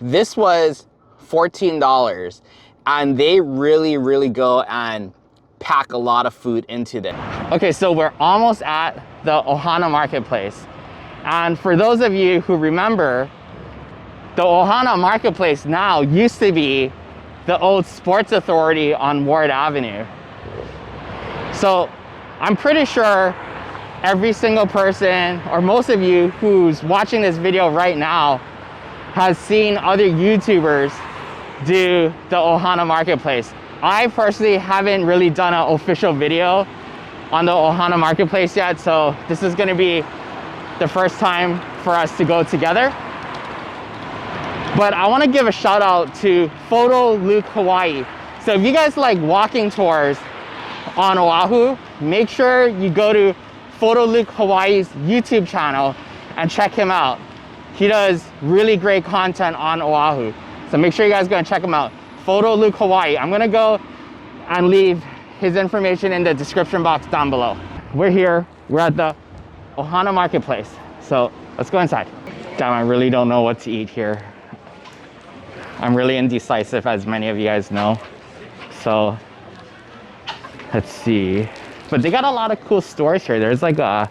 This was $14, and they really go and pack a lot of food into this. Okay, so we're almost at the Ohana Marketplace. And for those of you who remember, the Ohana Marketplace now used to be the old Sports Authority on Ward Avenue. So I'm pretty sure every single person, or most of you who's watching this video right now, has seen other YouTubers do the Ohana Marketplace. I personally haven't really done an official video on the Ohana Marketplace yet, so this is gonna be the first time for us to go together. But I wanna give a shout out to Photo Luke Hawaii. So if you guys like walking tours on Oahu, make sure you go to Photo Luke Hawaii's YouTube channel and check him out. He does really great content on Oahu. So make sure you guys go and check him out. Photo Luke Hawaii. I'm gonna go and leave his information in the description box down below. We're here, we're at the Ohana Marketplace. So let's go inside. Damn, I really don't know what to eat here. I'm really indecisive, as many of you guys know. So let's see. But they got a lot of cool stores here. There's like a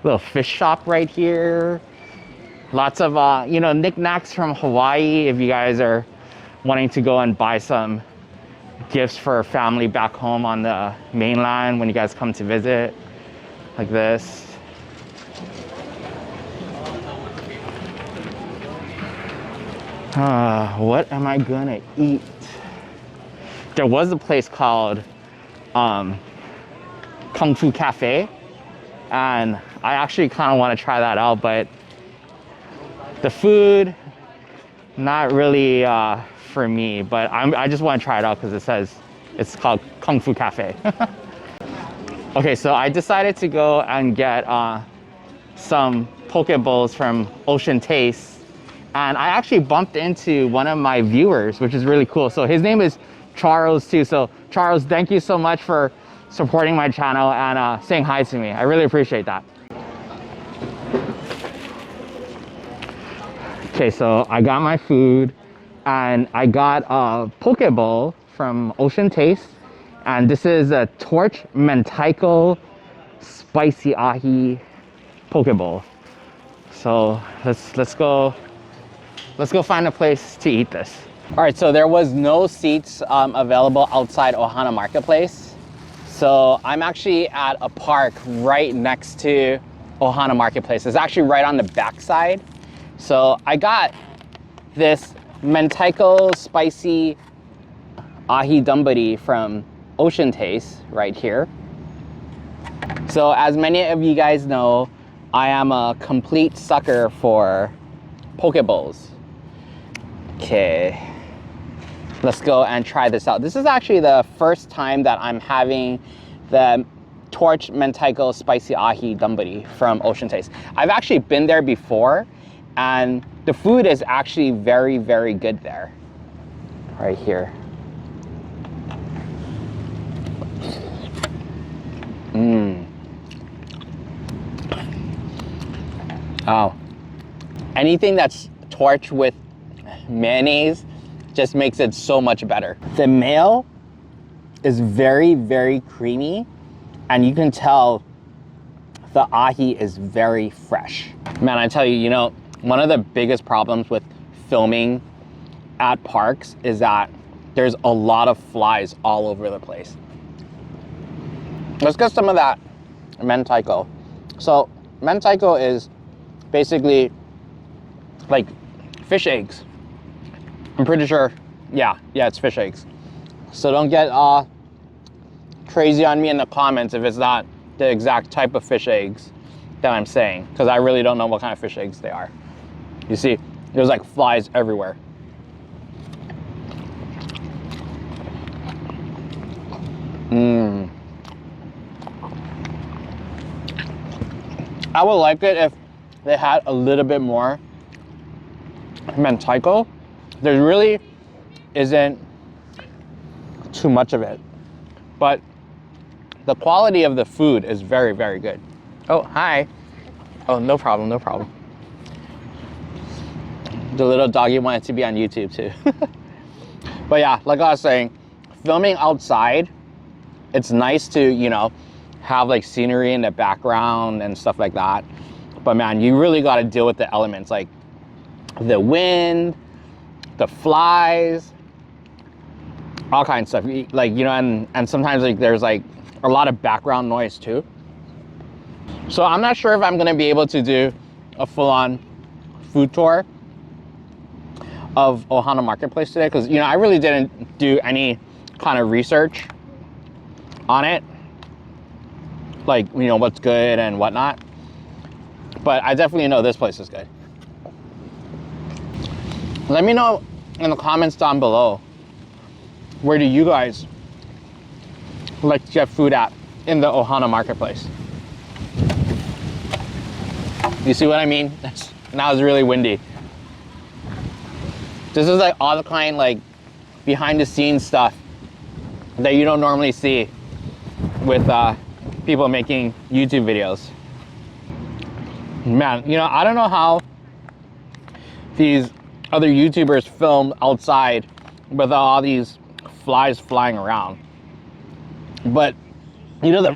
little fish shop right here. Lots of, you know, knickknacks from Hawaii if you guys are wanting to go and buy some gifts for family back home on the mainland when you guys come to visit, like this. What am I gonna eat? There was a place called Kung Fu Cafe, and I actually kind of want to try that out, but the food, not really for me, but I just want to try it out because it says it's called Kung Fu Cafe. Okay, so I decided to go and get some Pokeballs from Ocean Taste, and I actually bumped into one of my viewers, which is really cool. So his name is Charles too. So Charles, thank you so much for supporting my channel and saying hi to me. I really appreciate that. Okay, so I got my food and I got a Pokeball from Ocean Taste, and this is a Torch Mentaiko Spicy Ahi Pokeball. So let's go find a place to eat this. All right, so there was no seats available outside Ohana Marketplace. So I'm actually at a park right next to Ohana Marketplace. It's actually right on the backside. So I got this Mentaiko Spicy Ahi Dumbari from Ocean Taste right here. So as many of you guys know, I am a complete sucker for Pokeballs. Okay, let's go and try this out. This is actually the first time that I'm having the Torch Mentaiko Spicy Ahi Dumbari from Ocean Taste. I've actually been there before, and the food is actually very good there. Right here. Oh, anything that's torched with mayonnaise just makes it so much better. The mayo is very creamy, and you can tell the ahi is very fresh. Man, I tell you, you know, one of the biggest problems with filming at parks is that there's a lot of flies all over the place. Let's get some of that mentaiko. So mentaiko is basically like fish eggs. I'm pretty sure, yeah, it's fish eggs. So don't get crazy on me in the comments if it's not the exact type of fish eggs that I'm saying, because I really don't know what kind of fish eggs they are. You see, there's like flies everywhere. I would like it if they had a little bit more mentaiko. There really isn't too much of it, but the quality of the food is very good. Oh, hi. Oh, no problem. The little doggy wanted to be on YouTube too. But yeah, like I was saying, filming outside, it's nice to, you know, have like scenery in the background and stuff like that. But man, you really got to deal with the elements, like the wind, the flies, all kinds of stuff. Like, you know, and sometimes like there's like a lot of background noise too. So I'm not sure if I'm gonna be able to do a full-on food tour of Ohana Marketplace today, because, you know, I really didn't do any kind of research on it, like, you know, what's good and whatnot. But I definitely know this place is good. Let me know in the comments down below, where do you guys like to get food at in the Ohana Marketplace? You see what I mean? Now it's really windy. This is like all the kind, like, behind the scenes stuff that you don't normally see with people making YouTube videos. Man, you know, I don't know how these other YouTubers film outside with all these flies flying around. But, you know,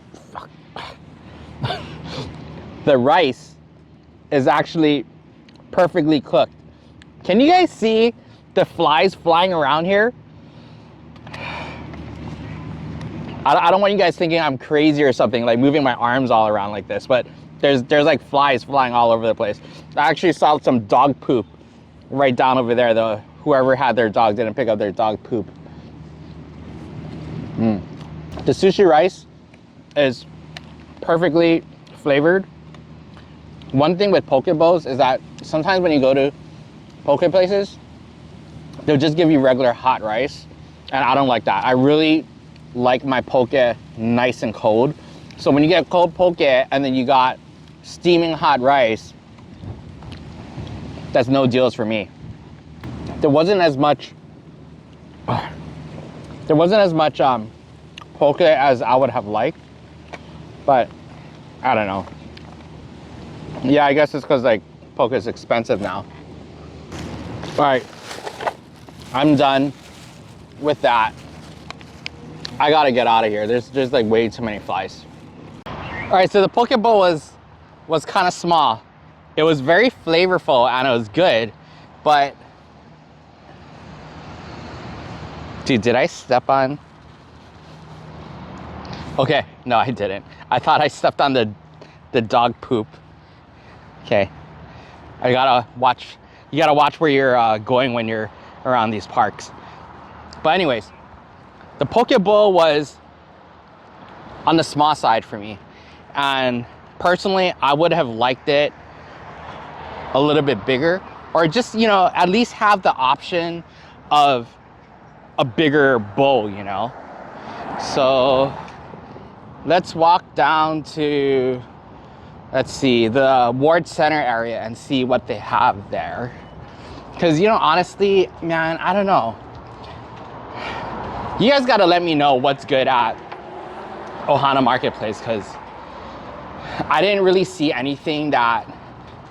the rice is actually perfectly cooked. Can you guys see the flies flying around here? I don't want you guys thinking I'm crazy or something, like moving my arms all around like this, but there's like flies flying all over the place. I actually saw some dog poop right down over there, though. Whoever had their dog didn't pick up their dog poop. The sushi rice is perfectly flavored. One thing with Pokeballs is that sometimes when you go to poke places, they'll just give you regular hot rice, and I don't like that. I really like my poke nice and cold. So when you get cold poke and then you got steaming hot rice, that's no deals for me. There wasn't as much poke as I would have liked, but I don't know. Yeah, I guess it's because like poke is expensive now. All right, I'm done with that. I gotta get out of here. There's like way too many flies. All right, so the Pokeball was kind of small. It was very flavorful and it was good, but dude, did I step on? Okay, no, I didn't. I thought I stepped on the dog poop. Okay, you gotta watch where you're going when you're around these parks. But anyways, the Pokeball was on the small side for me. And personally, I would have liked it a little bit bigger, or just, you know, at least have the option of a bigger bowl, you know? So let's walk down to, let's see, the Ward Center area and see what they have there. Because, you know, honestly, man, I don't know. You guys got to let me know what's good at Ohana Marketplace, because I didn't really see anything that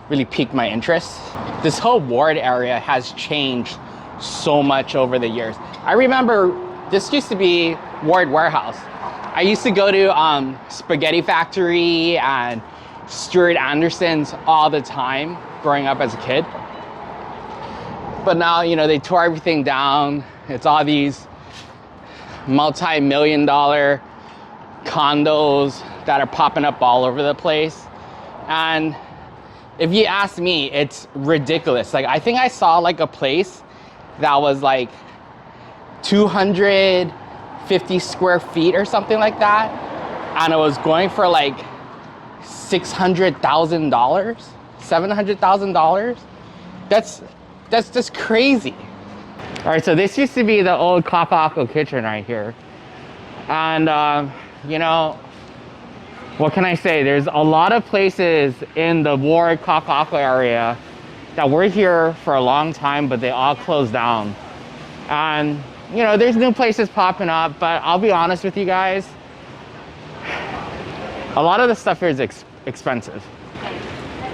really piqued my interest. This whole Ward area has changed so much over the years. I remember this used to be Ward Warehouse. I used to go to Spaghetti Factory and Stuart Anderson's all the time growing up as a kid. But now, you know, they tore everything down. It's all these multi-million-dollar condos that are popping up all over the place. And if you ask me, it's ridiculous. Like, I think I saw like a place that was like 250 square feet or something like that, and it was going for like $600,000, $700,000. That's just crazy. All right, so this used to be the old Kakaako kitchen right here. And you know, what can I say? There's a lot of places in the Ward Kakaako area that were here for a long time, but they all closed down. And you know, there's new places popping up, but I'll be honest with you guys, a lot of the stuff here is expensive.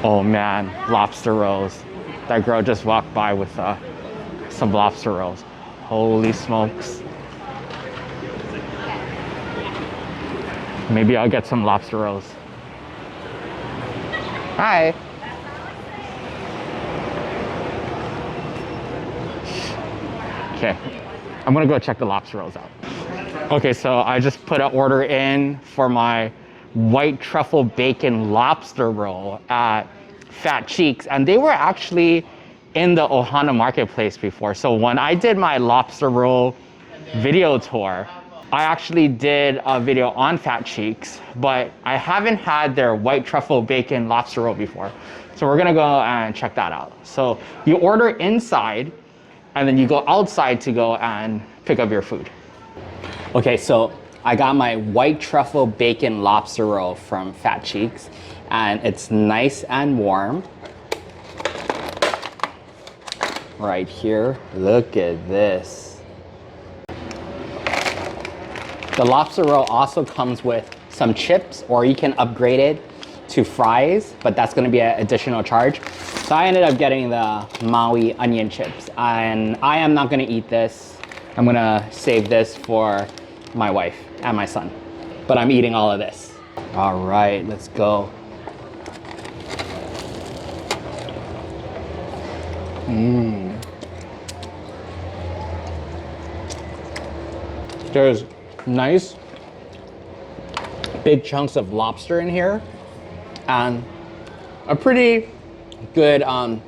Oh man, lobster rolls. that girl just walked by with some lobster rolls. Holy smokes. Maybe I'll get some lobster rolls. Hi. Okay, I'm gonna go check the lobster rolls out. Okay, so I just put an order in for my white truffle bacon lobster roll at Fat Cheeks, and they were actually in the Ohana Marketplace before. So when I did my lobster roll video tour, I actually did a video on Fat Cheeks, but I haven't had their white truffle bacon lobster roll before. So we're gonna go and check that out. So you order inside, and then you go outside to go and pick up your food. Okay, so I got my white truffle bacon lobster roll from Fat Cheeks, and it's nice and warm. Right here, look at this. The lobster roll also comes with some chips, or you can upgrade it to fries, but that's gonna be an additional charge. So I ended up getting the Maui onion chips, and I am not gonna eat this. I'm gonna save this for my wife and my son, but I'm eating all of this. All right, let's go. There's nice big chunks of lobster in here, and a pretty good amount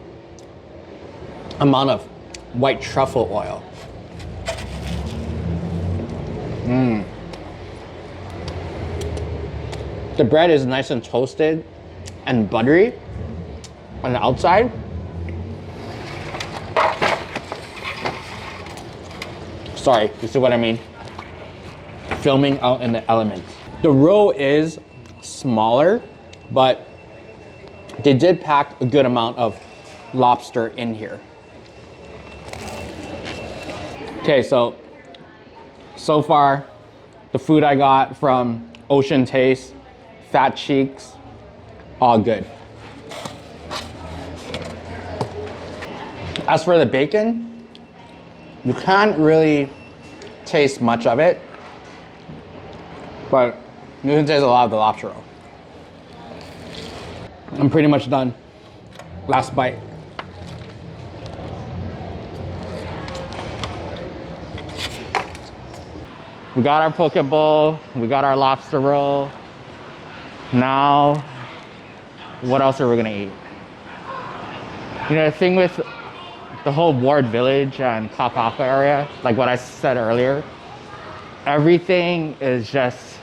of white truffle oil. The bread is nice and toasted and buttery on the outside. Sorry, you see what I mean? Filming out in the elements. The roll is smaller, but they did pack a good amount of lobster in here. Okay, so far, the food I got from Ocean Taste, Fat Cheeks, all good. As for the bacon, you can't really taste much of it, but you can taste a lot of the lobster roll. I'm pretty much done. Last bite. We got our Pokeball, we got our lobster roll. Now, what else are we gonna eat? You know, the thing with the whole Ward Village and Kakaako area, like what I said earlier, everything is just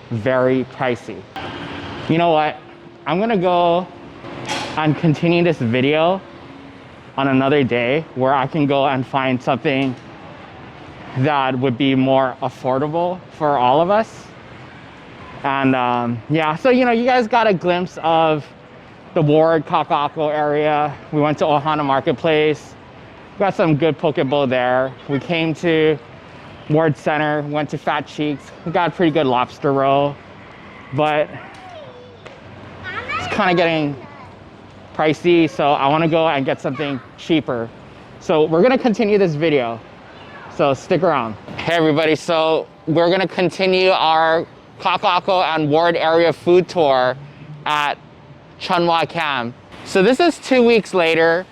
very pricey. You know what? I'm gonna go and continue this video on another day where I can go and find something that would be more affordable for all of us. And yeah, so you know, you guys got a glimpse of the Ward Kakaako area. We went to Ohana Marketplace, got some good Pokeball there. We came to Ward Center, went to Fat Cheeks, we got a pretty good lobster roll, but it's kind of getting pricey, so I want to go and get something cheaper. So we're gonna continue this video, so stick around. Hey everybody, so we're gonna continue our Kakaako and Ward area food tour at Chun Wah Kam. So this is 2 weeks later,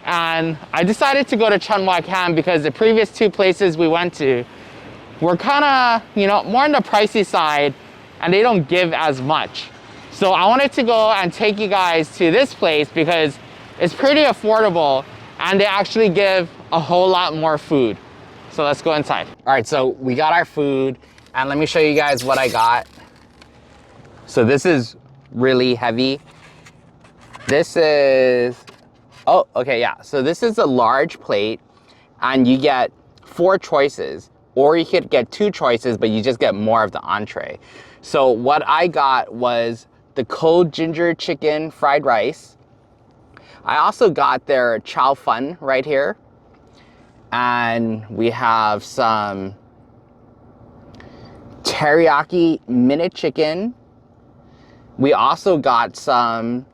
and I decided to go to Chun Wah Kam because the previous two places we went to were kind of, you know, more on the pricey side, and they don't give as much. So I wanted to go and take you guys to this place because it's pretty affordable and they actually give a whole lot more food. So let's go inside. All right, so we got our food, and let me show you guys what I got. So this is really heavy. This is, oh, okay, yeah. So this is a large plate, and you get 4 choices, or you could get 2 choices, but you just get more of the entree. So what I got was the cold ginger chicken fried rice. I also got their chow fun right here. And we have some teriyaki minute chicken. We also got some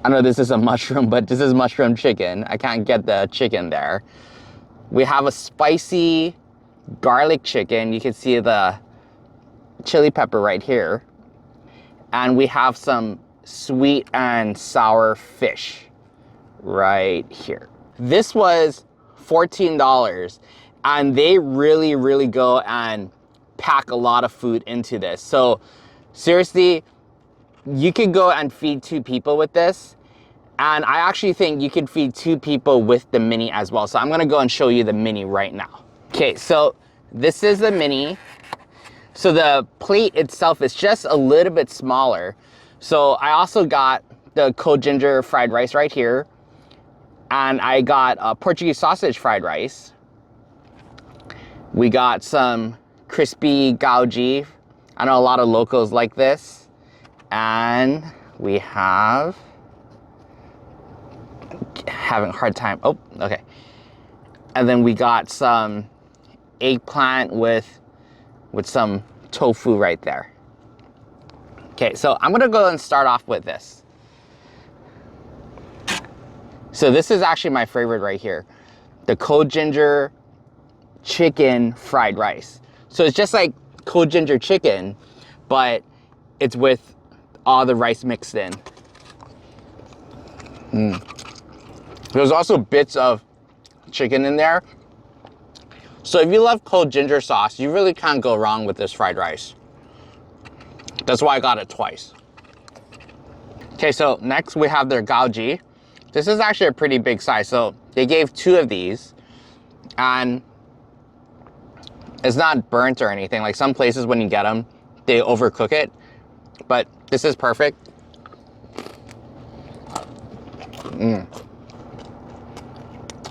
I know this is a mushroom, but this is mushroom chicken. I can't get the chicken there. We have a spicy garlic chicken. You can see the chili pepper right here. And we have some sweet and sour fish right here. This was $14, and they really go and pack a lot of food into this. So seriously, you could go and feed 2 people with this. And I actually think you could feed 2 people with the mini as well. So I'm gonna go and show you the mini right now. Okay, so this is the mini. So the plate itself is just a little bit smaller. So I also got the cold ginger fried rice right here. And I got a Portuguese sausage fried rice. We got some crispy gaoji. I know a lot of locals like this. And we have, having a hard time, oh, okay. And then we got some eggplant with some tofu right there. Okay, so I'm gonna go and start off with this. So this is actually my favorite right here. The cold ginger chicken fried rice. So it's just like cold ginger chicken, but it's with all the rice mixed in. There's also bits of chicken in there. So if you love cold ginger sauce, you really can't go wrong with this fried rice. That's why I got it twice. Okay, so next we have their gaoji. This is actually a pretty big size. So they gave 2 of these, and it's not burnt or anything. Like some places when you get them, they overcook it, but this is perfect.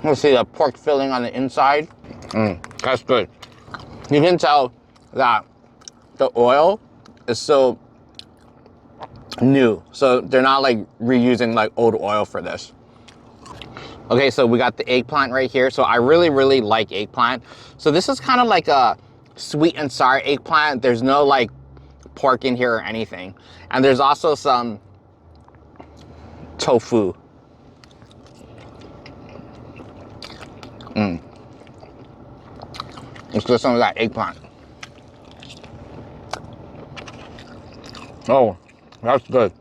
Let's see the pork filling on the inside. That's good. You can tell that the oil is so new. So they're not like reusing like old oil for this. Okay, so we got the eggplant right here. So I really like eggplant. So this is kind of like a sweet and sour eggplant. There's no like pork in here or anything. And there's also some tofu. Let's get some of that eggplant. Oh, that's good.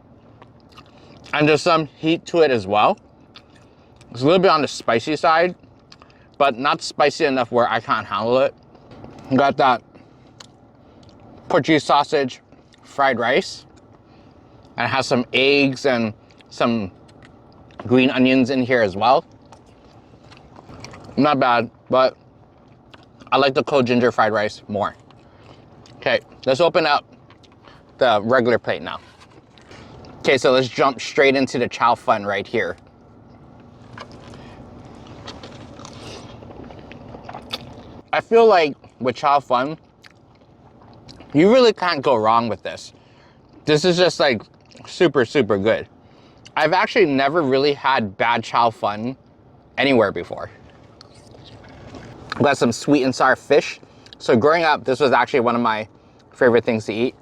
And there's some heat to it as well. It's a little bit on the spicy side, but not spicy enough where I can't handle it. Got that Portuguese sausage fried rice. And it has some eggs and some green onions in here as well. Not bad, but I like the cold ginger fried rice more. Okay, let's open up the regular plate now. Okay, so let's jump straight into the chow fun right here. I feel like with chow fun, you really can't go wrong with this. This is just like super good. I've actually never really had bad chow fun anywhere before. Got some sweet and sour fish. So growing up, this was actually one of my favorite things to eat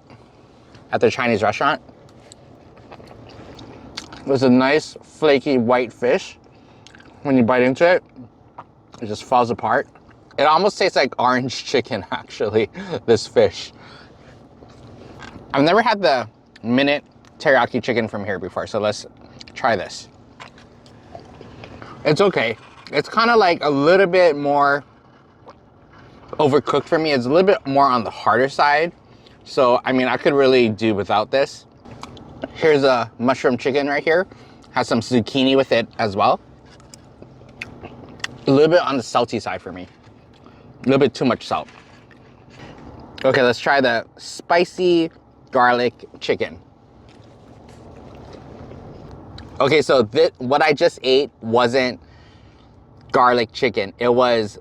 at the Chinese restaurant. It was a nice flaky white fish. When you bite into it, it just falls apart. It almost tastes like orange chicken, actually, this fish. I've never had the minute teriyaki chicken from here before, so let's try this. It's okay. It's kind of like a little bit more overcooked for me. It's a little bit more on the harder side. So, I mean, I could really do without this. Here's a mushroom chicken right here. Has some zucchini with it as well. A little bit on the salty side for me. A little bit too much salt. Okay, let's try the spicy garlic chicken. Okay, so what I just ate wasn't garlic chicken. It was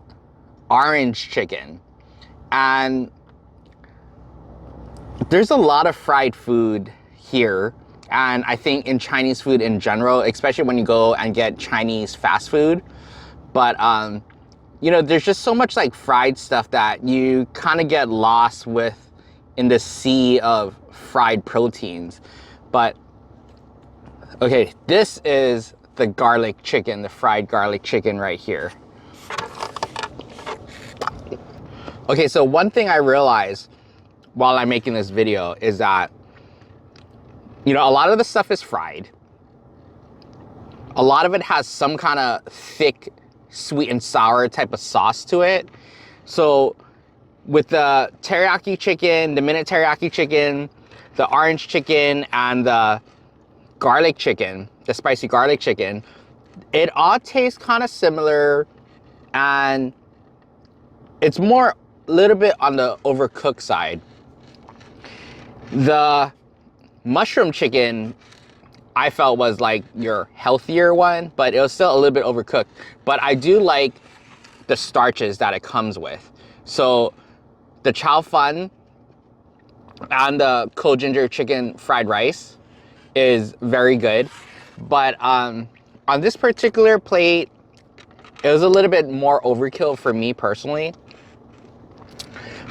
orange chicken. And there's a lot of fried food here. And I think in Chinese food in general, especially when you go and get Chinese fast food. But, you know, there's just so much like fried stuff that you kind of get lost with in the sea of fried proteins. But Okay, this is the garlic chicken, the fried garlic chicken right here. Okay, so one thing I realized while I'm making this video is that, you know, a lot of the stuff is fried. A lot of it has some kind of thick, sweet and sour type of sauce to it. So with the teriyaki chicken, the minute teriyaki chicken, the orange chicken, and the garlic chicken, the spicy garlic chicken, it all tastes kind of similar, and it's more a little bit on the overcooked side. The mushroom chicken I felt was like your healthier one, but it was still a little bit overcooked. But I do like the starches that it comes with. So the chow fun and the cold ginger chicken fried rice is very good. But on this particular plate, it was a little bit more overkill for me personally.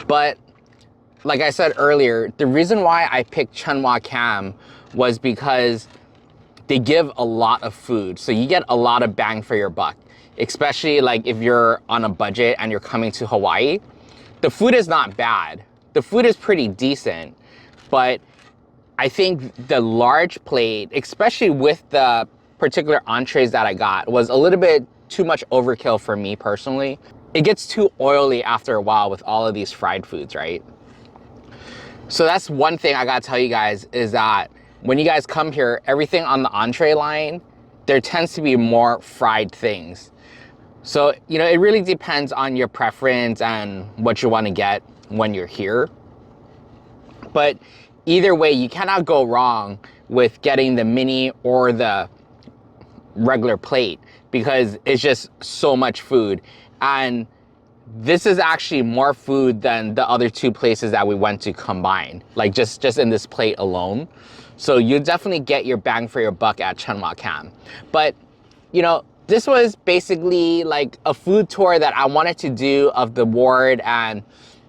But like I said earlier, the reason why I picked Chun Wah Kam was because they give a lot of food. So you get a lot of bang for your buck, especially like if you're on a budget and you're coming to Hawaii. The food is not bad. The food is pretty decent, but I think the large plate, especially with the particular entrees that I got, was a little bit too much overkill for me personally. It gets too oily after a while with all of these fried foods, right? So that's one thing I gotta tell you guys, is that when you guys come here, everything on the entree line, there tends to be more fried things. So, you know, it really depends on your preference and what you want to get when you're here. But either way, you cannot go wrong with getting the mini or the regular plate, because it's just so much food. And this is actually more food than the other two places that we went to combined, like just in this plate alone. So you definitely get your bang for your buck at Chun Wah Kam. But, you know, this was basically like a food tour that I wanted to do of the Ward and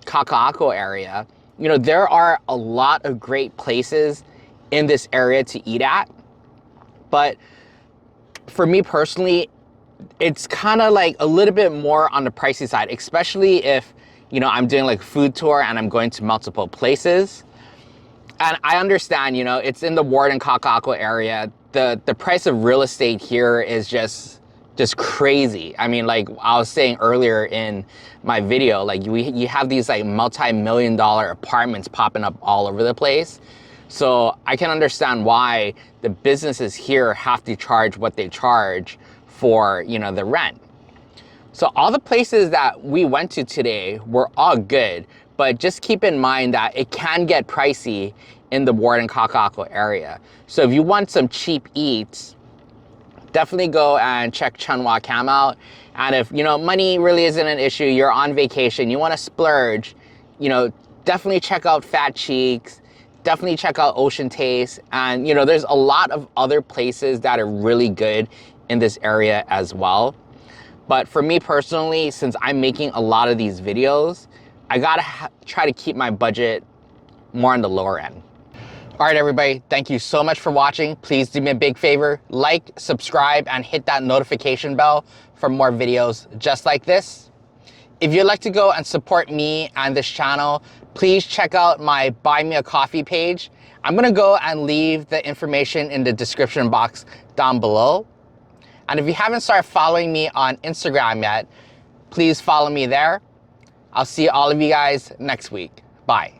Kakaako area. You know, there are a lot of great places in this area to eat at. But for me personally, it's kind of like a little bit more on the pricey side, especially if, you know, I'm doing like food tour and I'm going to multiple places. And I understand, you know, it's in the Ward and Kakaako area. The price of real estate here is just crazy. I mean, like I was saying earlier in my video, like you have these like multi-million-dollar apartments popping up all over the place. So I can understand why the businesses here have to charge what they charge for, you know, the rent. So all the places that we went to today were all good, but just keep in mind that it can get pricey in the Ward and Kakaako area. So if you want some cheap eats, definitely go and check Chun Wah Kam out. And if, you know, money really isn't an issue, you're on vacation, you want to splurge, you know, definitely check out Fat Cheeks, definitely check out Ocean Taste. And, you know, there's a lot of other places that are really good in this area as well. But for me personally, since I'm making a lot of these videos, I gotta try to keep my budget more on the lower end. All right, everybody, thank you so much for watching. Please do me a big favor, like, subscribe, and hit that notification bell for more videos just like this. If you'd like to go and support me and this channel, please check out my Buy Me a Coffee page. I'm gonna go and leave the information in the description box down below. And if you haven't started following me on Instagram yet, please follow me there. I'll see all of you guys next week. Bye.